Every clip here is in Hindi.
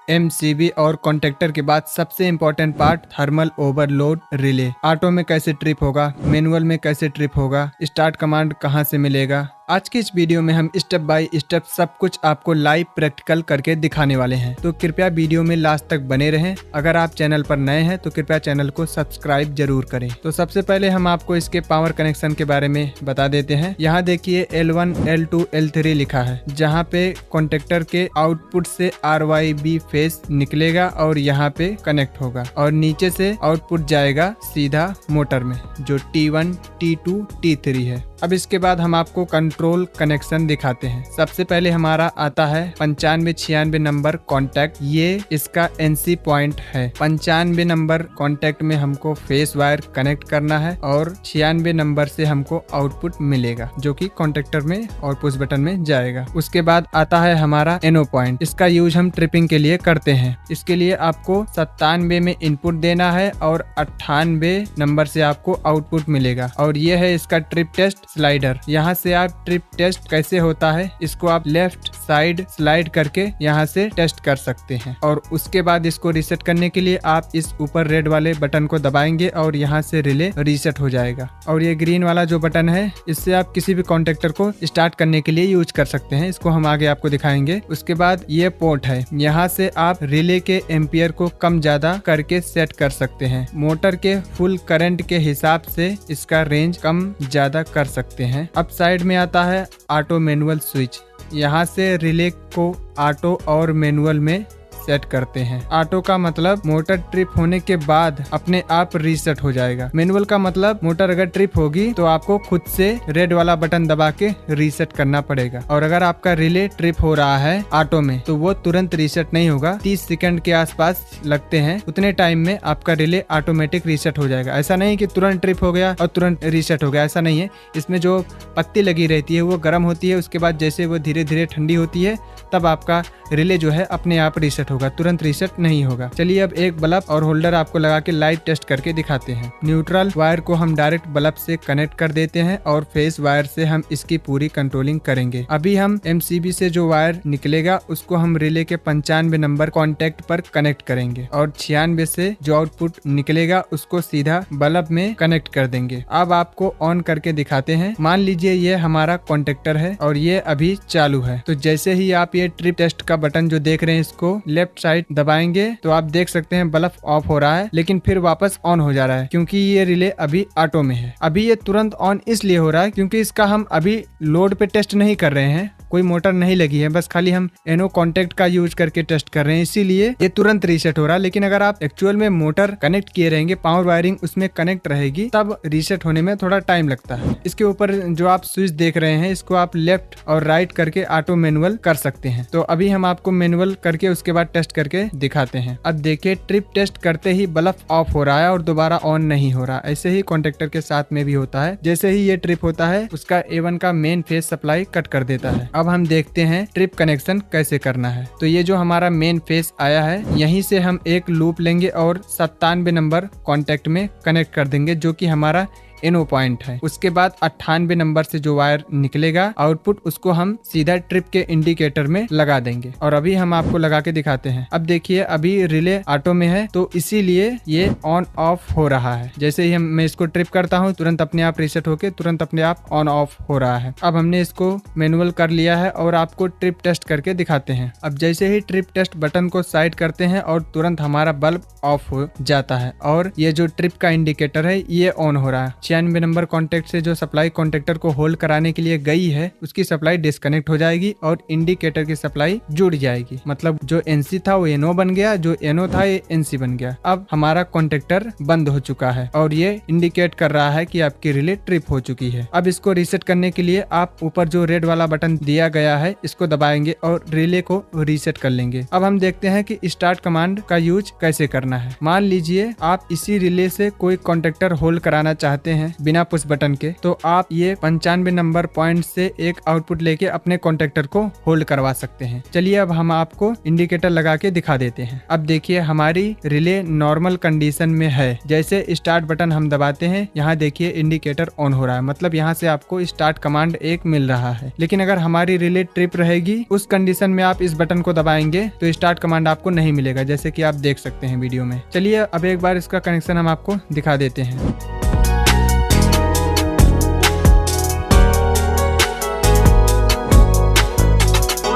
एमसीबी और कॉन्टेक्टर के बाद सबसे important part thermal overload relay. Auto में कैसे ट्रिप होगा, मैनुअल में कैसे ट्रिप होगा, स्टार्ट कमांड कहां से मिलेगा। आज की इस वीडियो में हम स्टेप बाय स्टेप सब कुछ आपको लाइव प्रैक्टिकल करके दिखाने वाले हैं, तो कृपया वीडियो में लास्ट तक बने रहें। अगर आप चैनल पर नए हैं तो कृपया चैनल को सब्सक्राइब जरूर करें। तो सबसे पहले हम आपको इसके पावर कनेक्शन के बारे में बता देते हैं। यहाँ देखिए L1, L2, L3 लिखा है, जहाँ पे कॉन्टेक्टर के आउटपुट से RYB फेस निकलेगा और यहाँ पे कनेक्ट होगा और नीचे से आउटपुट जाएगा सीधा मोटर में, जो T1, T2, T3 है। अब इसके बाद हम आपको कंट्रोल कनेक्शन दिखाते हैं। सबसे पहले हमारा आता है 9596 नंबर कॉन्टैक्ट। ये इसका NC पॉइंट है। 95 नंबर कॉन्टैक्ट में हमको फेस वायर कनेक्ट करना है और 96 नंबर से हमको आउटपुट मिलेगा, जो कि कॉन्टेक्टर में और पुश बटन में जाएगा। उसके बाद आता है हमारा NO पॉइंट। इसका यूज हम ट्रिपिंग के लिए करते हैं। इसके लिए आपको 97 में इनपुट देना है और 98 नंबर से आपको आउटपुट मिलेगा। और ये है इसका ट्रिप टेस्ट स्लाइडर। यहाँ से आप ट्रिप टेस्ट कैसे होता है, इसको आप लेफ्ट साइड स्लाइड करके यहाँ से टेस्ट कर सकते हैं। और उसके बाद इसको रीसेट करने के लिए आप इस ऊपर रेड वाले बटन को दबाएंगे और यहाँ से रिले रीसेट हो जाएगा। और ये ग्रीन वाला जो बटन है, इससे आप किसी भी कॉन्टेक्टर को स्टार्ट करने के लिए यूज कर सकते हैं। इसको हम आगे आपको दिखाएंगे। उसके बाद ये पोर्ट है, यहाँ से आप रिले के एम्पियर को कम ज्यादा करके सेट कर सकते हैं। मोटर के फुल करंट के हिसाब से इसका रेंज कम ज्यादा कर सकते हैं। अब साइड में आता है ऑटो मैनुअल स्विच। यहाँ से रिले को ऑटो और मैनुअल में सेट करते हैं। ऑटो का मतलब मोटर ट्रिप होने के बाद अपने आप रीसेट हो जाएगा। मैनुअल का मतलब मोटर अगर ट्रिप होगी तो आपको खुद से रेड वाला बटन दबा के रीसेट करना पड़ेगा। और अगर आपका रिले ट्रिप हो रहा है ऑटो में तो वो तुरंत रीसेट नहीं होगा। 30 सेकंड के आसपास लगते हैं, उतने टाइम में आपका रिले ऑटोमेटिक रीसेट हो जाएगा। ऐसा नहीं कि तुरंत ट्रिप हो गया और तुरंत रीसेट हो गया, ऐसा नहीं है। इसमें जो पत्ती लगी रहती है वो गर्म होती है, उसके बाद जैसे वो धीरे धीरे ठंडी होती है तब आपका रिले जो है अपने आप रीसेट होगा, तुरंत रीसेट नहीं होगा। चलिए अब एक बल्ब और होल्डर आपको लगा के लाइव टेस्ट करके दिखाते हैं। न्यूट्रल वायर को हम डायरेक्ट बल्ब से कनेक्ट कर देते हैं और फेस वायर से हम इसकी पूरी कंट्रोलिंग करेंगे। अभी हम MCB से जो वायर निकलेगा उसको हम रिले के 95 नंबर कॉन्टेक्ट पर कनेक्ट करेंगे और 96 से जो आउटपुट निकलेगा उसको सीधा बल्ब में कनेक्ट कर देंगे। अब आपको ऑन करके दिखाते हैं। मान लीजिए ये हमारा कॉन्टेक्टर है और ये अभी चालू है। तो जैसे ही आप ये ट्रिप टेस्ट का बटन जो देख रहे हैं इसको लेफ्ट साइड दबाएंगे तो आप देख सकते हैं बल्ब ऑफ हो रहा है, लेकिन फिर वापस ऑन हो जा रहा है, क्योंकि ये रिले अभी ऑटो में है। अभी ये तुरंत ऑन इसलिए हो रहा है क्योंकि इसका हम अभी लोड पे टेस्ट नहीं कर रहे हैं, कोई मोटर नहीं लगी है, बस खाली हम NO कॉन्टेक्ट का यूज करके टेस्ट कर रहे हैं, इसीलिए ये तुरंत रीसेट हो रहा है। लेकिन अगर आप एक्चुअल में मोटर कनेक्ट किए रहेंगे, पावर वायरिंग उसमें कनेक्ट रहेगी, तब रीसेट होने में थोड़ा टाइम लगता है। इसके ऊपर जो आप स्विच देख रहे हैं इसको आप लेफ्ट और राइट करके ऑटो मैनुअल कर सकते हैं। तो अभी हम आपको मैनुअल करके उसके बाद टेस्ट करके दिखाते हैं। अब देखिए ट्रिप टेस्ट करते ही बल्ब ऑफ हो रहा है और दोबारा ऑन नहीं हो रहा। ऐसे ही कॉन्टेक्टर के साथ में भी होता है। जैसे ही ये ट्रिप होता है उसका A1 का मेन फेस सप्लाई कट कर देता है। अब हम देखते हैं ट्रिप कनेक्शन कैसे करना है। तो ये जो हमारा मेन फेस आया है, यहीं से हम एक लूप लेंगे और 97 नंबर कॉन्टेक्ट में कनेक्ट कर देंगे, जो कि हमारा NO पॉइंट है। उसके बाद 98 नंबर से जो वायर निकलेगा आउटपुट, उसको हम सीधा ट्रिप के इंडिकेटर में लगा देंगे। और अभी हम आपको लगा के दिखाते हैं। अब देखिए अभी रिले ऑटो में है तो इसीलिए ये ऑन ऑफ हो रहा है। जैसे ही मैं इसको ट्रिप करता हूँ तुरंत अपने आप रीसेट होके तुरंत अपने आप ऑन ऑफ हो रहा है। अब हमने इसको मैनुअल कर लिया है और आपको ट्रिप टेस्ट करके दिखाते हैं। अब जैसे ही ट्रिप टेस्ट बटन को साइड करते हैं और तुरंत हमारा बल्ब ऑफ हो जाता है और ये जो ट्रिप का इंडिकेटर है ये ऑन हो रहा है। 96 नंबर कॉन्टेक्ट से जो सप्लाई कॉन्टेक्टर को होल्ड कराने के लिए गई है उसकी सप्लाई डिस्कनेक्ट हो जाएगी और इंडिकेटर की सप्लाई जुड़ जाएगी। मतलब जो NC था वो NO बन गया, जो NO था ये NC बन गया। अब हमारा कॉन्टेक्टर बंद हो चुका है और ये इंडिकेट कर रहा है कि आपकी रिले ट्रिप हो चुकी है। अब इसको रीसेट करने के लिए आप ऊपर जो रेड वाला बटन दिया गया है इसको दबाएंगे और रिले को रीसेट कर लेंगे। अब हम देखते हैं कि स्टार्ट कमांड का यूज कैसे करना है। मान लीजिए आप इसी रिले से कोई कॉन्टेक्टर होल्ड कराना चाहते हैं बिना पुश बटन के, तो आप ये 95 नंबर पॉइंट से एक आउटपुट लेके अपने कॉन्टेक्टर को होल्ड करवा सकते हैं। चलिए अब हम आपको इंडिकेटर लगा के दिखा देते हैं। अब देखिए हमारी रिले नॉर्मल कंडीशन में है। जैसे स्टार्ट बटन हम दबाते हैं, यहाँ देखिए इंडिकेटर ऑन हो रहा है, मतलब यहाँ से आपको स्टार्ट कमांड एक मिल रहा है। लेकिन अगर हमारी रिले ट्रिप रहेगी, उस कंडीशन में आप इस बटन को दबाएंगे तो स्टार्ट कमांड आपको नहीं मिलेगा, जैसे कि आप देख सकते हैं वीडियो में। चलिए अब एक बार इसका कनेक्शन हम आपको दिखा देते हैं।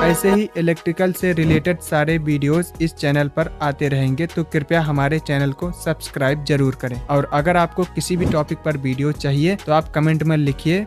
ऐसे ही इलेक्ट्रिकल से रिलेटेड सारे वीडियोस इस चैनल पर आते रहेंगे, तो कृपया हमारे चैनल को सब्सक्राइब जरूर करें। और अगर आपको किसी भी टॉपिक पर वीडियो चाहिए तो आप कमेंट में लिखिए,